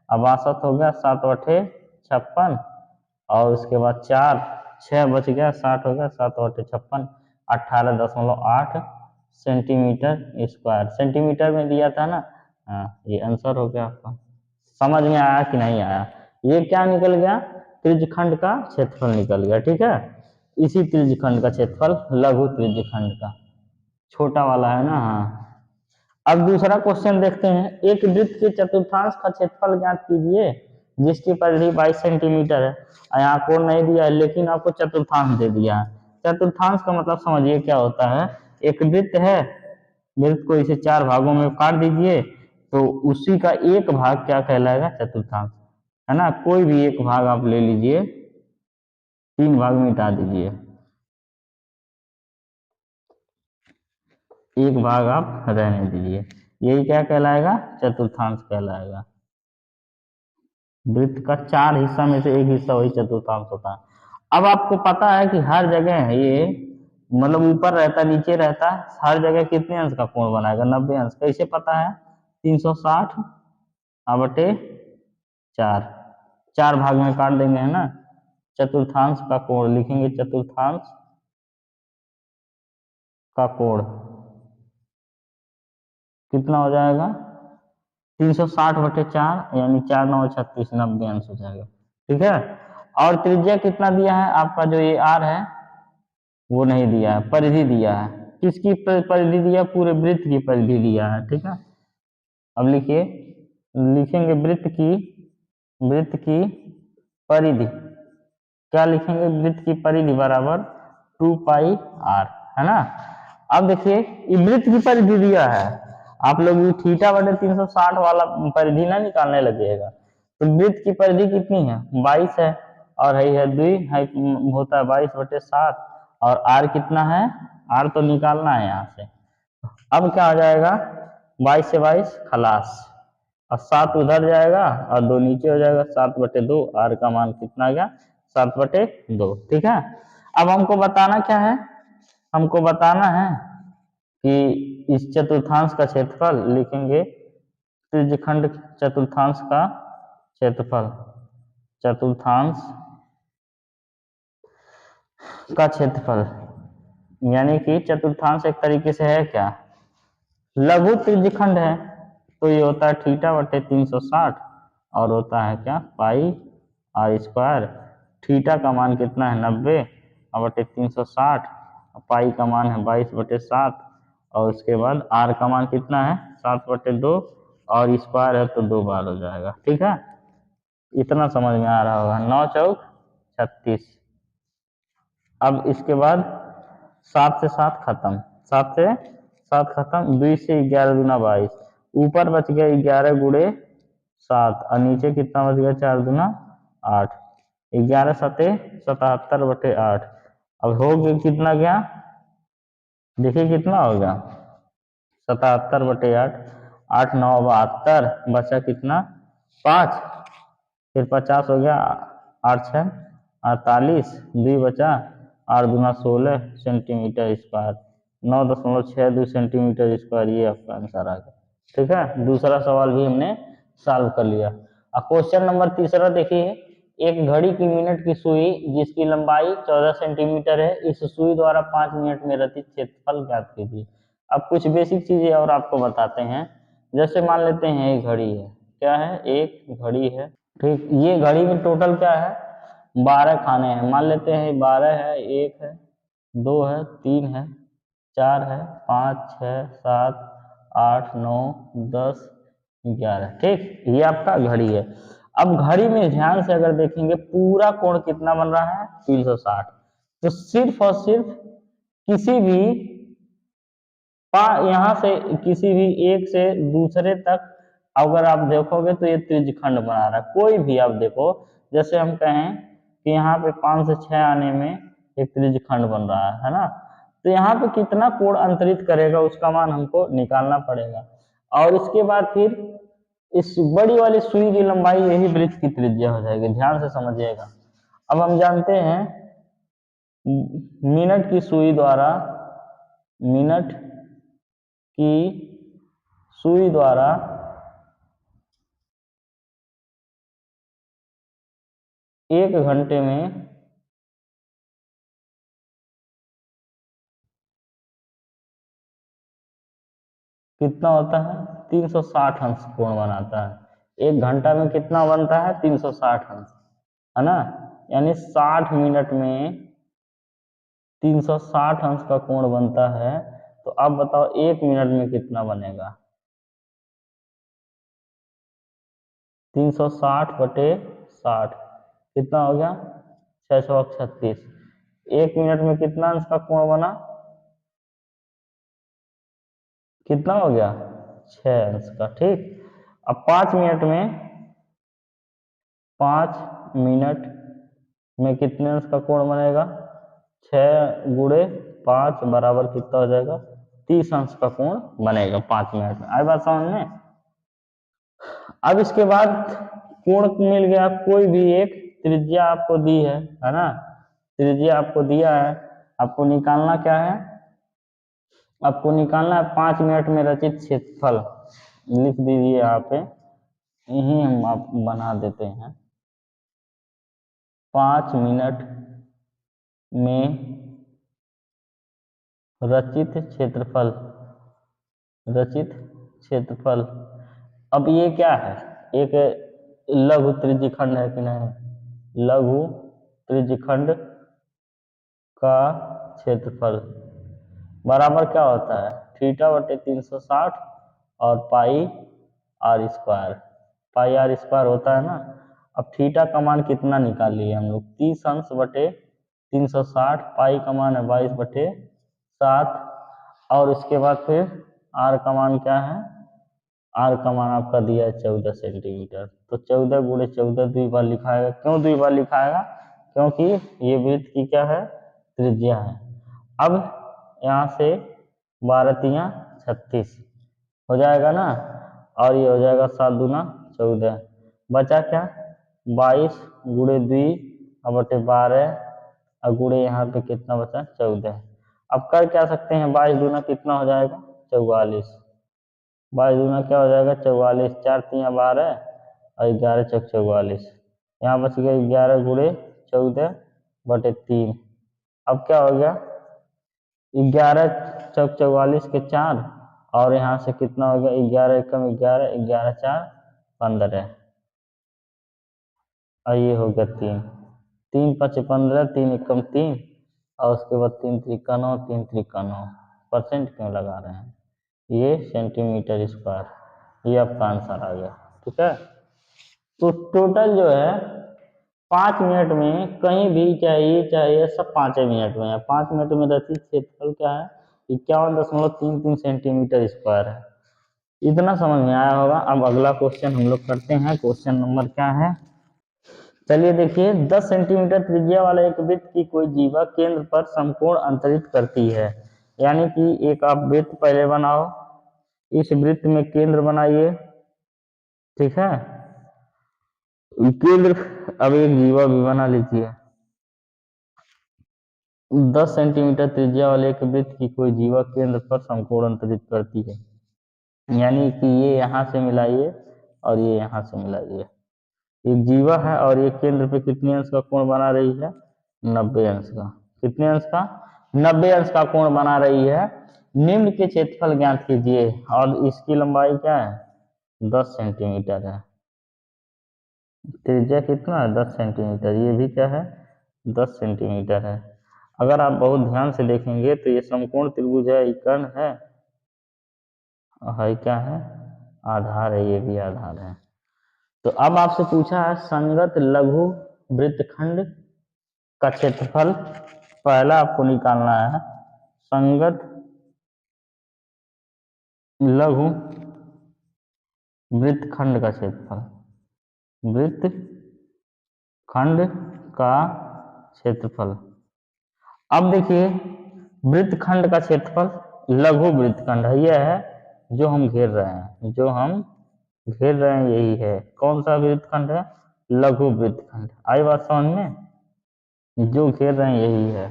[SPEAKER 1] अब 62 हो गया 7/56 और उसके बाद 4 6 बच गया 60 हो गया 7/56, 18.8 सेंटीमीटर स्क्वायर। सेंटीमीटर में दिया था ना, हाँ ये आंसर हो गया आपका। समझ में आया कि नहीं आया? ये क्या निकल गया, त्रिज्यखंड का क्षेत्रफल निकल गया। ठीक है, इसी त्रिज्यखंड का क्षेत्रफल, लघु त्रिज्यखंड का, छोटा वाला है ना। हाँ, अब दूसरा क्वेश्चन देखते हैं। एक वृत्त के चतुर्थांश का क्षेत्रफल ज्ञात कीजिए जिसकी परिधि 22 सेंटीमीटर है। यहाँ कोण नहीं दिया है लेकिन आपको चतुर्थांश दे दिया है। चतुर्थांश का मतलब समझिए क्या होता है, एक वृत्त है, वृत्त को इसे 4 भागों में काट दीजिए तो उसी का एक भाग क्या कहलाएगा, चतुर्थांश, है ना। कोई भी एक भाग आप ले लीजिए, 3 भाग में मिटा दीजिए, एक भाग आप रहने दीजिए, यही क्या कहलाएगा, चतुर्थांश कहलाएगा। वृत्त का 4 हिस्सा में से एक हिस्सा वही चतुर्थांश होता है। अब आपको पता है कि हर जगह है ये, मतलब ऊपर रहता नीचे रहता, हर जगह कितने अंश का कोण बनाएगा, 90 अंश। कैसे पता है, 360 बटे 4, 4 भाग में काट देंगे, है ना। चतुर्थांश का कोण लिखेंगे, चतुर्थांश का कोण कितना हो जाएगा, 360/4 यानी 4 9 36, 90 अंश हो जाएगा। ठीक है, और त्रिज्या कितना दिया है आपका, जो ये आर है वो नहीं दिया है, परिधि दिया है। किसकी परिधि दिया, पूरे वृत्त की परिधि दिया है। ठीक है, अब लिखिए, लिखेंगे वृत्त की परिधि, क्या लिखेंगे, वृत्त की परिधि बराबर 2πr, है ना। अब देखिए वृत्त की परिधि दिया है, आप लोग थीटा/360 वाला परिधि ना निकालने लगेगा। तो वृत्त की परिधि कितनी है 22 है, और है द्वि है होता है 22/7, और आर कितना है, आर तो निकालना है यहाँ से। अब क्या हो जाएगा 22 से 22 खलास, और 7 उधर जाएगा और 2 नीचे हो जाएगा, 7/2, आर का मान कितना आ गया 7/2। ठीक है, अब हमको बताना क्या है, हमको बताना है कि इस चतुर्थांश का क्षेत्रफल लिखेंगे, त्रिज्यखंड चतुर्थांश का क्षेत्रफल, चतुर्थांश का क्षेत्रफल, यानी कि चतुर्थांश एक तरीके से है क्या, लघु त्रिज्यखंड है, तो ये होता है θ/360, और होता है क्या पाई आर स्क्वायर। थीटा का मान कितना है 90/360, पाई का मान है 22/7, और उसके बाद आर का मान कितना है 7/2, और स्क्वायर है तो 2 बार हो जाएगा। ठीक है, इतना समझ में आ रहा होगा, 9 चौक 36। अब इसके बाद 7 से 7 खत्म, 7 से 7 खत्म, 2 से 11 दूना 22, ऊपर बच गया 11 गुणे 7, और नीचे कितना बच गया 4 दूना 8, 11 सते 77/8। अब हो गया कितना गया, देखिए कितना हो गया 77/8, 8 9 72, बचा कितना 5, फिर 50 हो गया, 8 6 48, 2 बचा, 8 दूना 16 सेंटीमीटर स्क्वायर, 9.62 सेंटीमीटर स्क्वायर, ये आपका आंसर आ गया। ठीक है, दूसरा सवाल भी हमने सॉल्व कर लिया। अब क्वेश्चन नंबर तीसरा देखिए, एक घड़ी की मिनट की सुई जिसकी लंबाई 14 सेंटीमीटर है, इस सुई द्वारा 5 मिनट में रचित क्षेत्रफल ज्ञात कीजिए। अब कुछ बेसिक चीजें और आपको बताते हैं, जैसे मान लेते हैं एक घड़ी है, क्या है एक घड़ी है, ठीक, ये घड़ी में टोटल क्या है 12 खाने हैं, मान लेते हैं 12 है, 1 है, 2 है, 3 है, 4 है, 5 6 7 8 9 10 11। ठीक, ये आपका घड़ी है। अब घड़ी में ध्यान से अगर देखेंगे पूरा कोण कितना बन रहा है 360, तो सिर्फ और सिर्फ किसी भी यहाँ से किसी भी एक से दूसरे तक अगर आप देखोगे तो ये त्रिज्यखंड बना रहा है, कोई भी आप देखो, जैसे हम कहें कि यहाँ पे 5 से 6 आने में एक त्रिज्यखंड बन रहा है ना, तो यहाँ पे कितना कोण अंतरित करेगा उसका मान हमको निकालना पड़ेगा, और इसके बाद फिर इस बड़ी वाली सुई की लंबाई यही वृत्त की त्रिज्या हो जाएगी, ध्यान से समझिएगा। अब हम जानते हैं मिनट की सुई द्वारा, मिनट की सुई द्वारा एक घंटे में कितना होता है 360 अंश कोण बनाता है। एक घंटा में कितना बनता है 360 अंश, है ना, यानी 60 मिनट में 360 अंश का कोण बनता है। तो अब बताओ 1 मिनट में कितना बनेगा, 360/60 कितना हो गया 636। 1 मिनट में कितना अंश का कोण बना, कितना हो गया 6 अंश का। ठीक, अब 5 मिनट में, 5 मिनट में कितने अंश का कोण बनेगा, 6 गुणे 5 बराबर कितना हो जाएगा 30 अंश का कोण बनेगा 5 मिनट में। आई बात समझ में। अब इसके बाद कोण मिल गया, कोई भी एक त्रिज्या आपको दी है ना, त्रिज्या आपको दिया है, आपको निकालना क्या है, आपको निकालना है 5 मिनट में रचित क्षेत्रफल, लिख दीजिए यहाँ पे, यही हम आप बना देते हैं, 5 मिनट में रचित क्षेत्रफल, रचित क्षेत्रफल। अब ये क्या है, एक लघु त्रिज्यखंड है कि नहीं, लघु त्रिज्यखंड का क्षेत्रफल बराबर क्या होता है θ/360 और pi r square, pi r square होता है ना। अब थीटा का मान कितना निकाल लिए हम लोग 30 अंश बटे 360, पाई का मान है 22/7, और इसके बाद फिर आर का मान क्या है, आर का मान आपका दिया है 14 सेंटीमीटर। तो 14 गुणे 14 दुई बार लिखाएगा। क्यों दुई बार लिखाएगा? क्योंकि ये वृत्त की क्या है? त्रिज्या है। अब यहाँ से 12 तिया 36 हो जाएगा ना, और ये हो जाएगा 7 दूना 14। बचा क्या? 22 गुणे दुई और बटे 12 और गुणे यहाँ पे कितना बचा? 14। अब कर क्या सकते हैं? 22 दूना कितना हो जाएगा? 44। 22 दूना क्या हो जाएगा? 44। 4 तिया 12 और 11 चौक 44। यहाँ बच गया 11 गुणे 14 बटे 3। अब क्या हो गया? 11 चौक 44 के 4 और यहाँ से कितना हो गया? 11 एकम 11, 11 4 15 और ये हो गया 3। 3 5 15, 3 एकम 3 और उसके बाद 3 त्रिका 9, 3 त्रिका 9। परसेंट क्यों लगा रहे हैं? ये सेंटीमीटर स्क्वायर। ये आपका आंसर आ गया। ठीक है, तो टोटल जो है 5 मिनट में कहीं भी चाहिए सब 5 मिनट में है। 5 मिनट में रचित क्षेत्रफल क्या है? 51.33 सेंटीमीटर स्क्वायर है। इतना समझ में आया होगा। अब अगला क्वेश्चन हम लोग करते हैं। क्वेश्चन नंबर क्या है? चलिए देखिए, 10 सेंटीमीटर त्रिज्या वाला एक वृत्त की कोई जीवा केंद्र पर समकोण अंतरित करती है। यानी कि एक आप वृत्त पहले बनाओ, इस वृत्त में केंद्र बनाइए। ठीक है, केंद्र अब एक जीवा भी बना लीजिए। 10 सेंटीमीटर त्रिज्या वाले एक वृत्त की कोई जीवा केंद्र पर समकोण अंतरित करती है। यानी कि ये यहाँ से मिलाइए और ये यहाँ से मिलाइए। एक जीवा है और ये केंद्र पे कितने अंश का कोण बना रही है? 90 अंश का। कितने अंश का? 90 अंश का कोण बना रही है। निम्न के क्षेत्रफल ज्ञात कीजिए और इसकी लंबाई क्या है? 10 सेंटीमीटर है। त्रिज्या कितना है? 10 सेंटीमीटर। ये भी क्या है? 10 सेंटीमीटर है। अगर आप बहुत ध्यान से देखेंगे तो ये समकोण त्रिभुज है, ये कर्ण है क्या है? आधार है, ये भी आधार है। तो अब आपसे पूछा है संगत लघु वृत्तखंड का क्षेत्रफल पहला आपको निकालना है। संगत लघु वृत्तखंड का क्षेत्रफल, वृत्तखंड का क्षेत्रफल। अब देखिए, वृत्तखंड का क्षेत्रफल लघु वृत्तखंड है, यह है जो हम घेर रहे हैं, जो हम घेर रहे हैं यही है। कौन सा वृत्तखंड है? लघु वृत्तखंड। आई बात समझ में? जो घेर रहे हैं यही है।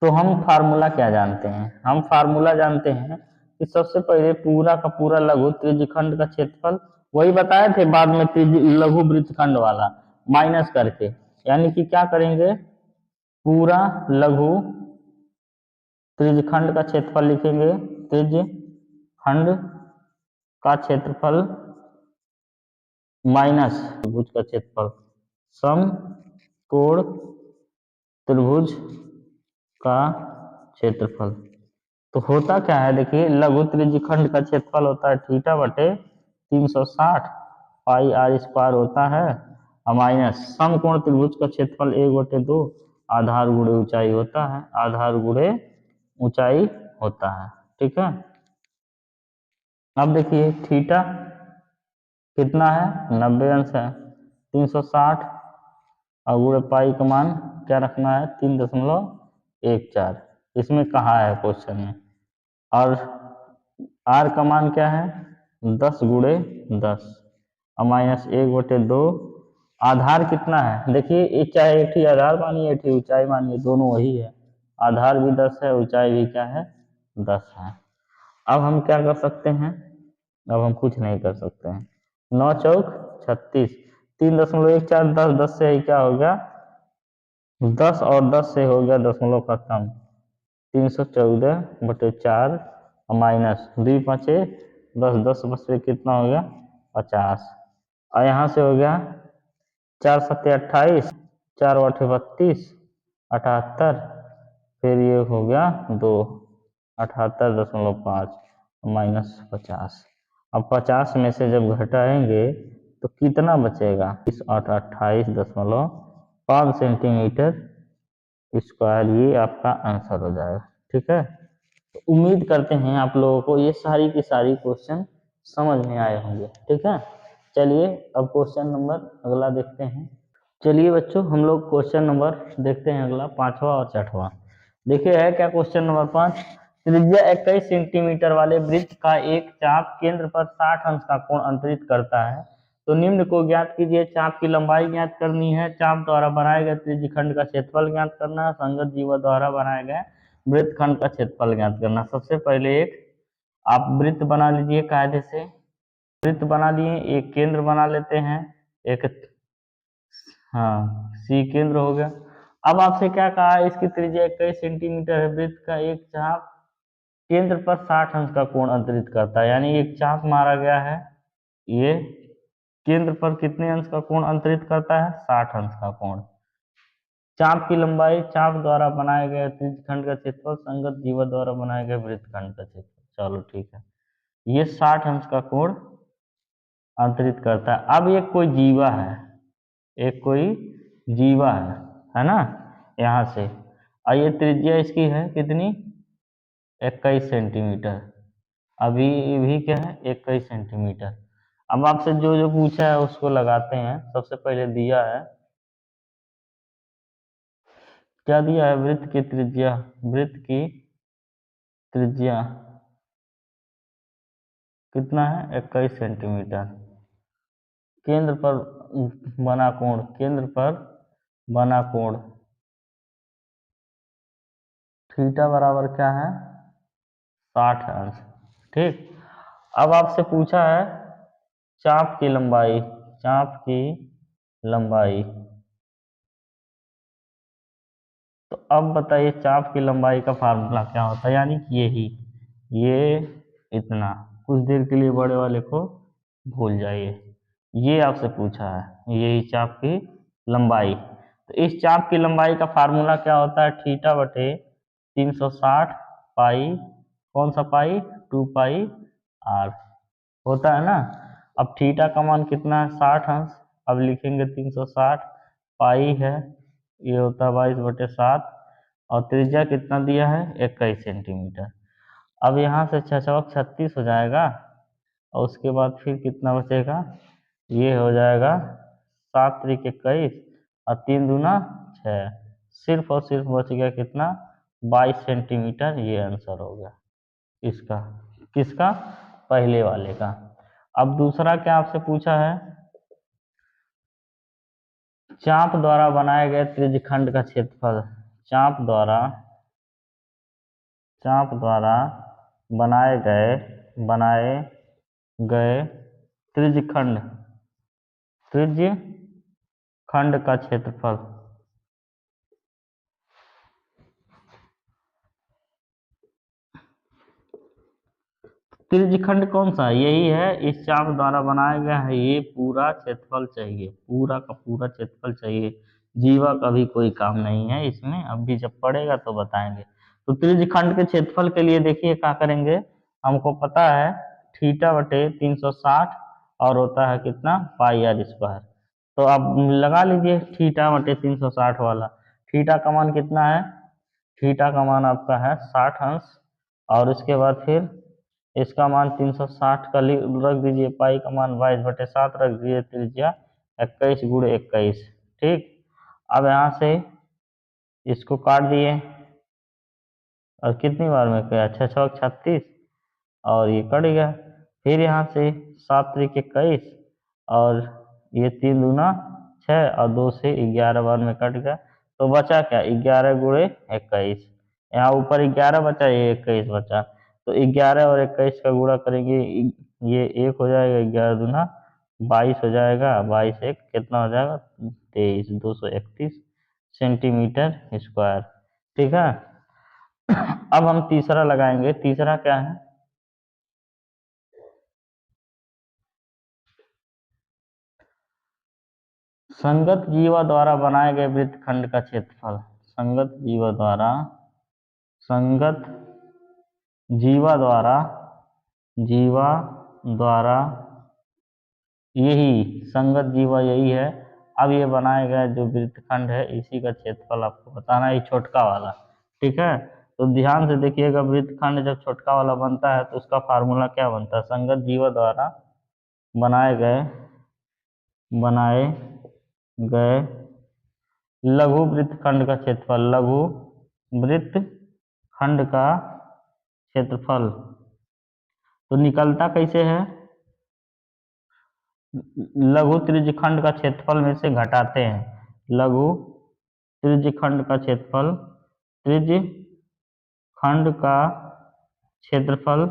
[SPEAKER 1] तो हम फार्मूला क्या जानते हैं? हम फार्मूला जानते हैं कि सबसे पहले पूरा का पूरा लघु त्रिज्यखंड का क्षेत्रफल, वही बताए थे बाद में लघु वृत्तखंड वाला माइनस करके। यानी कि क्या करेंगे? पूरा लघु त्रिज्यखंड का क्षेत्रफल लिखेंगे। त्रिज्यखंड का क्षेत्रफल माइनस त्रिभुज का क्षेत्रफल, समकोण त्रिभुज का क्षेत्रफल। तो होता क्या है? देखिए, लघु त्रिज्यखंड का क्षेत्रफल होता है थीटा बटे 360 पाई आर स्क्वायर होता है और माइनस समकोण त्रिभुज का क्षेत्रफल 1/2 आधार गुणे ऊंचाई होता है। आधार गुणे ऊंचाई होता है। ठीक है, अब देखिए थीटा कितना है? 90 अंश है। 360 और गुणे पाई का मान क्या रखना है? 3.14। इसमें कहा है क्वेश्चन में। और आर का मान क्या है? 10 गुणे 10 और माइनस 1/2। आधार कितना है? देखिए, एक चाहे एक ही आधार मानिए एक ही ऊंचाई मानिए, दोनों वही है। आधार भी 10 है, ऊंचाई भी क्या है? 10 है। अब हम क्या कर सकते हैं? अब हम कुछ नहीं कर सकते हैं। 9 चौक 36, 3.14 10, 10 से ही क्या हो गया? 10 और 10 से हो गया दशमलव का कम, 314/4 और माइनस 2 5 10, 10 बस से कितना हो गया? 50। और यहाँ से हो गया 4 7 28, 4 8 32, 78, फिर ये हो गया 2, 78.5 माइनस 50। अब 50 में से जब घटाएंगे तो कितना बचेगा? 28.5 सेंटीमीटर स्क्वायर। ये आपका आंसर हो जाएगा। ठीक है, तो उम्मीद करते हैं आप लोगों को ये सारी की सारी क्वेश्चन समझ में आए होंगे। ठीक है, चलिए अब क्वेश्चन नंबर अगला देखते हैं। चलिए बच्चों, हम लोग क्वेश्चन नंबर देखते हैं अगला, पांचवा और छठवां। देखिए है क्या क्वेश्चन नंबर 5। त्रिज्या 21 सेंटीमीटर वाले वृत्त का एक चाप केंद्र पर 60 अंश का कोण अंतरित करता है, तो निम्न को ज्ञात कीजिए। चाप की लंबाई ज्ञात करनी है, चाप द्वारा बनाए गए त्रिज्यखंड का क्षेत्रफल ज्ञात करना है, संगत जीवा द्वारा बनाए गए वृत्तखंड का क्षेत्रफल ज्ञात करना। सबसे पहले एक आप वृत्त बना लीजिए कायदे से। वृत्त बना लिए, एक केंद्र बना लेते हैं, एक, हाँ सी केंद्र हो गया। अब आपसे क्या कहा है, इसकी त्रिज्या 21 सेंटीमीटर है, वृत्त का एक चाप केंद्र पर 60 अंश का कोण अंतरित करता है, यानी एक चाप मारा गया है, ये केंद्र पर कितने अंश का कोण अंतरित करता है, 60 अंश का कोण। चाप की लंबाई, चाप द्वारा बनाए गए त्रिज्यखंड का क्षेत्रफल, संगत जीवा द्वारा बनाए गए वृत्तखंड का क्षेत्रफल। चलो ठीक है, ये 60 अंश का कोण अंतरित करता है। अब ये कोई जीवा है, एक कोई जीवा है ना, यहाँ से। और ये त्रिज्या इसकी है कितनी, 21 सेंटीमीटर। अभी भी क्या है, 21 सेंटीमीटर। अब आपसे जो जो पूछा है उसको लगाते हैं। सबसे पहले दिया है, क्या दिया है, वृत्त की त्रिज्या, वृत्त की त्रिज्या कितना है, 21 सेंटीमीटर। केंद्र पर बना कोण, केंद्र पर बना कोण थीटा बराबर क्या है, 60 अंश। ठीक, अब आपसे पूछा है चाप की लंबाई, चाप की लंबाई। तो अब बताइए चाप की लंबाई का फार्मूला क्या होता है, यानी कि यही, ये इतना, कुछ देर के लिए बड़े वाले को भूल जाइए। ये आपसे पूछा है, यही चाप की लंबाई। तो इस चाप की लंबाई का फार्मूला क्या होता है, थीटा बटे 360 पाई, कौन सा पाई, 2 पाई आर होता है ना। अब थीटा का मान कितना है, 60 अंश। अब लिखेंगे 360, पाई है, ये होता है 22/7, और त्रिज्या कितना दिया है, 21 सेंटीमीटर। अब यहाँ से 6 36 हो जाएगा, और उसके बाद फिर कितना बचेगा, ये हो जाएगा 7 त्रिक 21 और 3 दूना 6, सिर्फ और सिर्फ बच गया कितना, 22 सेंटीमीटर। ये आंसर हो गया इसका, किसका, पहले वाले का। अब दूसरा क्या आपसे पूछा है, चाप द्वारा बनाए गए त्रिज्यखंड का क्षेत्रफल, चाप द्वारा, चाप द्वारा बनाए गए त्रिज्यखंड, त्रिज्यखंड का क्षेत्रफल। त्रिज्यखंड कौन सा है, यही है, इस चाप द्वारा बनाया गया है, ये पूरा क्षेत्रफल चाहिए, पूरा का पूरा क्षेत्रफल चाहिए। जीवा का भी कोई काम नहीं है इसमें, अब भी जब पढ़ेगा तो बताएंगे। तो त्रिज्यखंड के क्षेत्रफल के लिए देखिए क्या करेंगे, हमको पता है थीटा बटे 360 और होता है कितना, पाई आर स्क्वायर। तो आप लगा लीजिए थीटा बटे 360 वाला। थीटा का मान कितना है, थीटा का मान आपका है 60 अंश, और उसके बाद फिर इसका मान 360 का रख दीजिए, पाई का मान 22/7 रख दीजिए, त्रिज्या 21 गुणे 21। ठीक, अब यहाँ से इसको काट दिए, और कितनी बार में किया, 6 36, और ये कट गया। फिर यहाँ से 7 त्रिक 21, और ये 3 दूना 6, और 2 से 11 बार में कट गया। तो बचा क्या, 11 गुणे 21, यहाँ ऊपर 11 बचा, ये 21 बचा। तो 11 और 21 का गुणा करेंगे, ये 1 हो जाएगा, 11 दूना 22 हो जाएगा, 22 एक कितना हो जाएगा, 23, 231 सेंटीमीटर स्क्वायर। ठीक है, अब हम तीसरा लगाएंगे। तीसरा क्या है, संगत जीवा द्वारा बनाए गए वृत्तखंड का क्षेत्रफल, संगत जीवा द्वारा, संगत जीवा द्वारा, जीवा द्वारा, यही संगत जीवा यही है। अब ये बनाए गए जो वृत्तखंड है, इसी का क्षेत्रफल आपको बताना है, ये छोटका वाला। ठीक है, तो ध्यान से देखिएगा, वृत्तखंड जब छोटका वाला बनता है तो उसका फार्मूला क्या बनता है, संगत जीवों द्वारा बनाए गए लघु वृत्तखंड का क्षेत्रफल, लघु वृत्तखंड का क्षेत्रफल तो निकलता कैसे है, लघु त्रिज्यखंड का क्षेत्रफल में से घटाते हैं, लघु त्रिज्यखंड का क्षेत्रफल, त्रिज्यखंड का क्षेत्रफल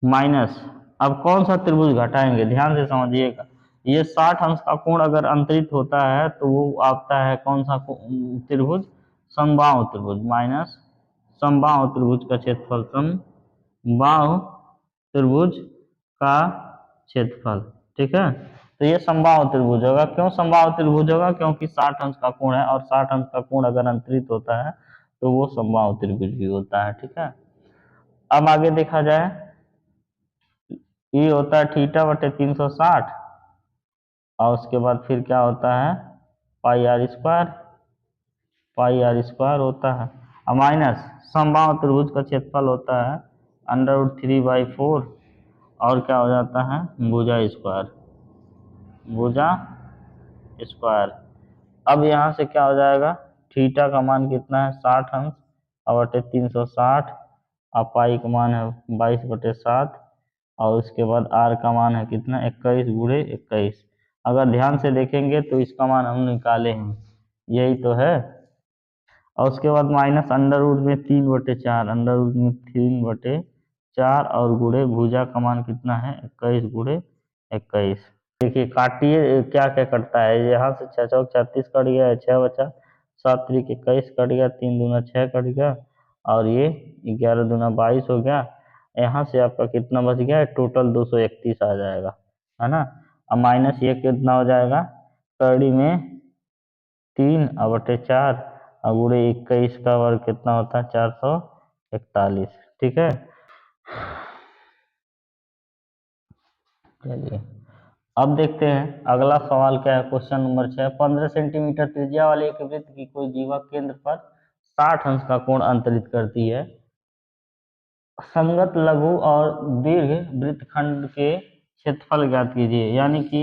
[SPEAKER 1] माइनस, अब कौन सा त्रिभुज घटाएंगे, ध्यान से समझिएगा, ये 60 अंश का कोण अगर अंतरित होता है तो वो आता है कौन सा त्रिभुज, समबाहु त्रिभुज, माइनस समबाहु त्रिभुज का क्षेत्रफल, समबाहु त्रिभुज का क्षेत्रफल। ठीक है, तो ये समबाहु त्रिभुज होगा। क्यों समबाहु त्रिभुज होगा, क्योंकि 60 अंश का कोण है और 60 अंश का कोण अगर अंतरित होता है तो वो समबाहु त्रिभुज भी होता है। ठीक है, अब आगे देखा जाए, ये होता है थीटा बटे 360 और उसके बाद फिर क्या होता है पाई आर स्क्वायर होता है, और माइनस समबाहु त्रिभुज का क्षेत्रफल होता है √3/4 और क्या हो जाता है भुजा स्क्वायर। अब यहाँ से क्या हो जाएगा, थीटा का मान कितना है 60 अंश और बटे 360 और पाई का मान है 22/7 और उसके बाद आर का मान है कितना 21 × 21। अगर ध्यान से देखेंगे तो इसका मान हम निकाले हैं, यही तो है। और उसके बाद माइनस अंडर रूट में 3/4, अंडर रूट में 3/4 और गुणे भुजा का मान कितना है 21 × 21। देखिए काटिए क्या क्या करता है, यहाँ से 6 चौक 36 कट गया, 6 बचा, 7 त्रिक 21 कट गया, 3 दूना 6 कट गया और ये 11 दूना 22 हो गया। यहाँ से आपका कितना बच गया, टोटल 231 आ जाएगा, है ना। अब माइनस ये कितना हो जाएगा, कड़ी में 3/4 और गुणे 21 का वर्ग कितना होता है 441। ठीक है, चलिए अब देखते हैं अगला सवाल क्या है। क्वेश्चन नंबर 6, 15 सेंटीमीटर त्रिज्या वाले एक वृत्त की कोई जीवा केंद्र पर 60 अंश का कोण अंतरित करती है, संगत लघु और दीर्घ वृत्तखंड के क्षेत्रफल ज्ञात कीजिए। यानी कि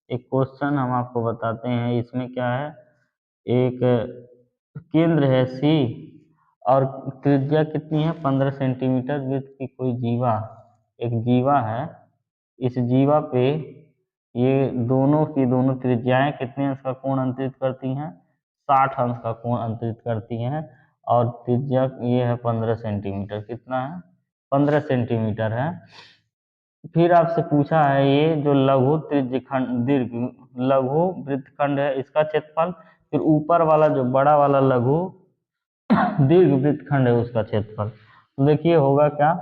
[SPEAKER 1] एक क्वेश्चन हम आपको बताते हैं, इसमें क्या है, एक केंद्र है सी और त्रिज्या कितनी है 15 सेंटीमीटर, वृत्त की कोई जीवा, एक जीवा है, इस जीवा पे ये दोनों की दोनों त्रिज्याएं कितने अंश का कोण अंतरित करती हैं, 60 अंश का कोण अंतरित करती हैं और त्रिज्या ये है 15 सेंटीमीटर, कितना है 15 सेंटीमीटर है। फिर आपसे पूछा है ये जो लघु त्रिज्यखंड दीर्घ लघु वृत्तखंड है इसका क्षेत्रफल, फिर ऊपर वाला जो बड़ा वाला लघु दीर्घ वृत्तखंड है उसका क्षेत्रफल। तो देखिए होगा क्या,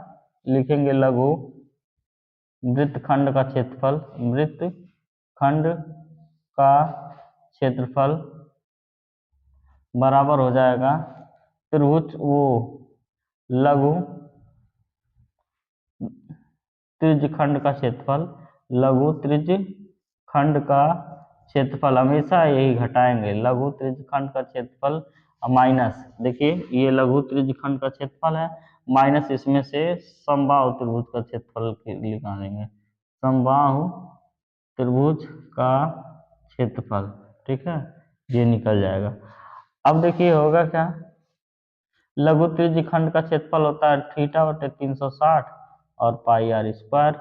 [SPEAKER 1] लिखेंगे लघु वृत्तखंड का क्षेत्रफल, वृत्तखंड का क्षेत्रफल बराबर हो जाएगा त्रिभुज वो लघु त्रिज्यखंड का क्षेत्रफल, लघु त्रिज्यखंड का क्षेत्रफल हमेशा यही घटाएंगे, लघु त्रिज्यखंड का क्षेत्रफल माइनस, देखिए ये लघु त्रिज्यखंड का क्षेत्रफल है माइनस इसमें से समबाहु त्रिभुज का क्षेत्रफल निकालेंगे, समबाहु त्रिभुज का क्षेत्रफल। ठीक है, ये निकल जाएगा। अब देखिए होगा क्या, लघु त्रिज्यखंड का क्षेत्रफल होता है थीटा बटे 360 और पाई आर स्क्वायर,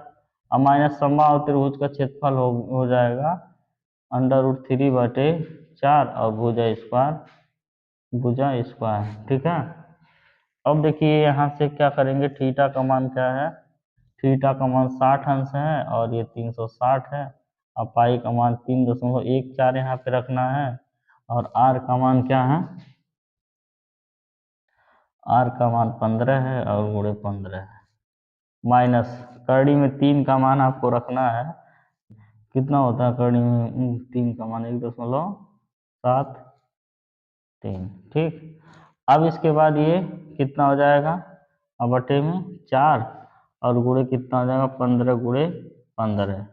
[SPEAKER 1] और माइनस समबाहु त्रिभुज का क्षेत्रफल हो जाएगा √3/4 और भुजा स्क्वायर। ठीक है, अब देखिए यहाँ से क्या करेंगे, थीटा का मान क्या है, थीटा का मान 60 अंश है और ये 360 है और पाई का मान 3.14 यहाँ पे रखना है और आर का मान क्या है, आर का मान 15 है और गुणे 15 है, माइनस करड़ी में 3 का मान आपको रखना है, कितना होता है करड़ी में 3 का मान 1.73। ठीक, अब इसके बाद ये कितना हो जाएगा, अब बटे में 4 और गुणे कितना हो जाएगा 15 × 15।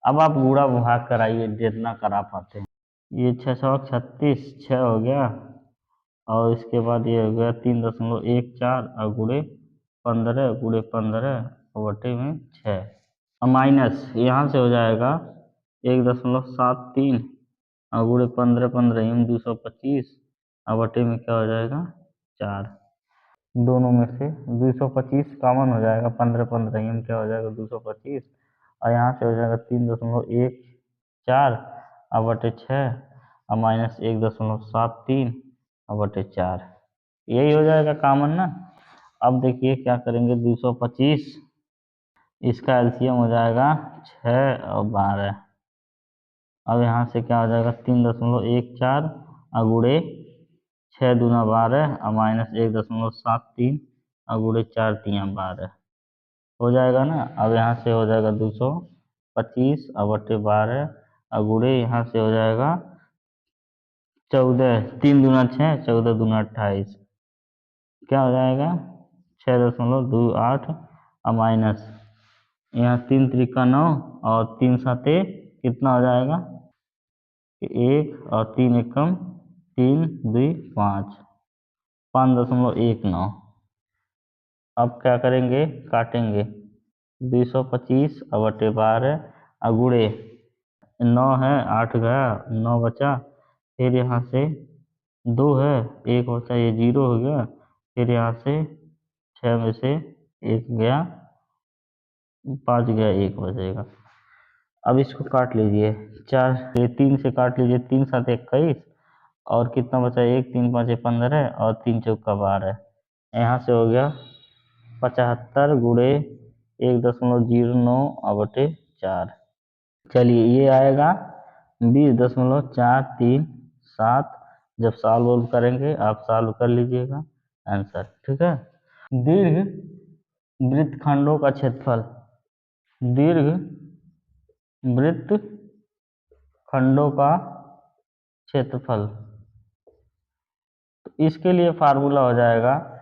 [SPEAKER 1] अब आप गुणा भाग कराइए जितना करा पाते हैं, ये 6 × 36 6 हो गया और इसके बाद ये हो गया 3.14 और गुणे 15 गुणे 15 और बटे में 6 और माइनस यहाँ से हो जाएगा 1.73 और गुणे 15 15 में 225 और बटे में क्या हो जाएगा 4। दोनों में से 225 कॉमन हो जाएगा, 15 15 में क्या हो जाएगा 225 और यहाँ से हो जाएगा 3.14 और बटे 6 और माइनस 1.73 और बटे 4, यही हो जाएगा कॉमन ना। अब देखिए क्या करेंगे, 225 इसका एलसीएम हो जाएगा 6 और 12। अब यहाँ से क्या हो जाएगा 3.14 और गुणे 6 दूना 12 और माइनस 1.73 और गुणे 4 3 12 हो जाएगा ना। अब यहाँ से हो जाएगा 225 और बटे 12 और गुणे यहाँ से हो जाएगा 14, 3 दूना 6 14 दूना 28, क्या हो जाएगा 6.28 और माइनस यहाँ 3 त्रिका 9 और 3 साते कितना हो जाएगा 1 और 3 एकम 3 2 5, 5.19। अब क्या करेंगे, काटेंगे 225 और बटे 12 और गुणे 9 है 8 गया 9 बचा, फिर यहाँ से 2 है 1 बचा ये 0 हो गया, फिर यहाँ से 6 में से 1 गया 5 गया 1 बचेगा। अब इसको काट लीजिए 4 ये 3 से काट लीजिए, 3 7 21 और कितना बचा 1 3 5 15 और 3 चौका 12, यहाँ से हो गया 75 गुणे 1.09 और बटे 4। चलिए ये आएगा 20.437। जब सॉल्व करेंगे आप सॉल्व कर लीजिएगा आंसर, ठीक है। दीर्घ वृत्तखंडों का क्षेत्रफल, दीर्घ वृत्तखंडों का क्षेत्रफल, तो इसके लिए फार्मूला हो जाएगा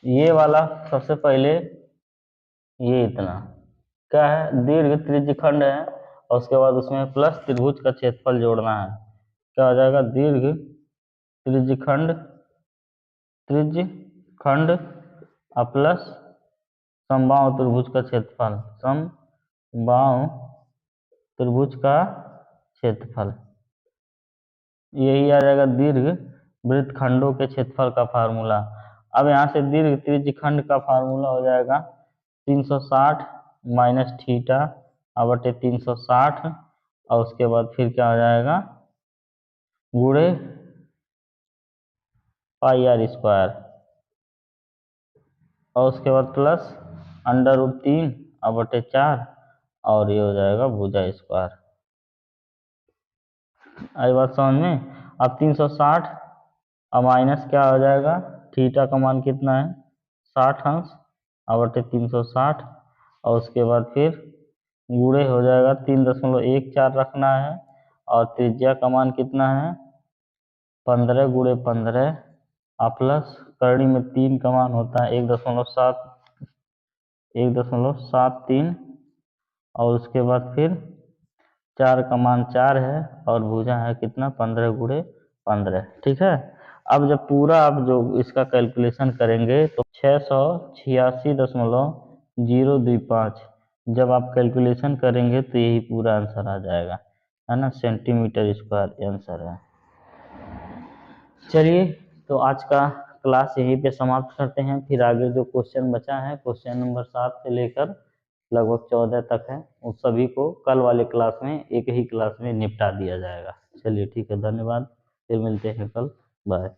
[SPEAKER 1] ये वाला। सबसे पहले ये इतना क्या है, दीर्घ त्रिज्यखंड है और उसके बाद उसमें प्लस त्रिभुज का क्षेत्रफल जोड़ना है, क्या हो जाएगा दीर्घ त्रिज्यखंड त्रिज्यखंड और प्लस समबाहु त्रिभुज का क्षेत्रफल, समबाहु त्रिभुज का क्षेत्रफल, यही आ जाएगा दीर्घ वृत्तखंडों के क्षेत्रफल का फार्मूला। अब यहाँ से दीर्घ त्रिज्यखंड का फार्मूला हो जाएगा 360 माइनस थीटा और बटे 360 और उसके बाद फिर क्या हो जाएगा गुणे पाई आर स्क्वायर और उसके बाद प्लस √3 और बटे 4 और ये हो जाएगा भुजा स्क्वायर। आई बात समझ में। अब 360 और माइनस क्या हो जाएगा, थीटा का मान कितना है 60 अंश और बटे 360 और उसके बाद फिर गुणे हो जाएगा 3.14 रखना है और त्रिज्या का मान कितना है 15 गुणे 15 और प्लस करनी में 3 का मान होता है 1.73 और उसके बाद फिर 4 का मान 4 है और भुजा है कितना 15 गुणे 15, ठीक है। अब जब पूरा आप जो इसका कैलकुलेशन करेंगे तो 686.025 जब आप कैलकुलेशन करेंगे तो यही पूरा आंसर आ जाएगा, है ना, सेंटीमीटर स्क्वायर आंसर है। चलिए तो आज का क्लास यहीं पे समाप्त करते हैं, फिर आगे जो क्वेश्चन बचा है क्वेश्चन नंबर 7 से लेकर लगभग 14 तक है, उस सभी को कल वाले क्लास में एक ही क्लास में निपटा दिया जाएगा। चलिए ठीक है, धन्यवाद, फिर मिलते हैं कल, बाय।